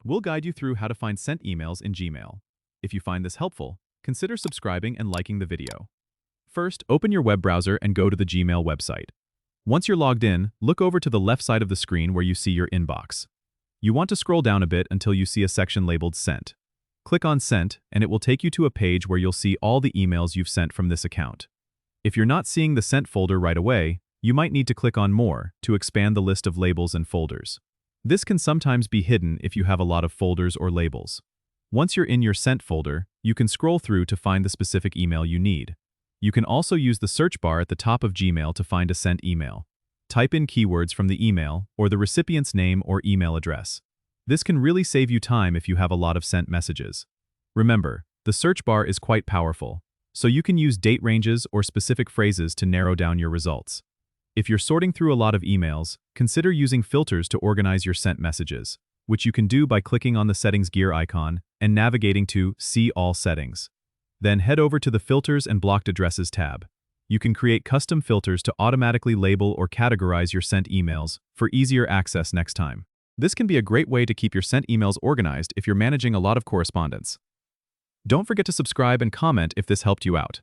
We'll guide you through how to find sent emails in Gmail. If you find this helpful, consider subscribing and liking the video. First, open your web browser and go to the Gmail website. Once you're logged in, look over to the left side of the screen where you see your inbox. You want to scroll down a bit until you see a section labeled Sent. Click on Sent, and it will take you to a page where you'll see all the emails you've sent from this account. If you're not seeing the Sent folder right away, you might need to click on More to expand the list of labels and folders. This can sometimes be hidden if you have a lot of folders or labels. Once you're in your Sent folder, you can scroll through to find the specific email you need. You can also use the search bar at the top of Gmail to find a sent email. Type in keywords from the email or the recipient's name or email address. This can really save you time if you have a lot of sent messages. Remember, the search bar is quite powerful, so you can use date ranges or specific phrases to narrow down your results. If you're sorting through a lot of emails, consider using filters to organize your sent messages, which you can do by clicking on the settings gear icon and navigating to See All Settings. Then head over to the Filters and Blocked Addresses tab. You can create custom filters to automatically label or categorize your sent emails for easier access next time. This can be a great way to keep your sent emails organized if you're managing a lot of correspondence. Don't forget to subscribe and comment if this helped you out.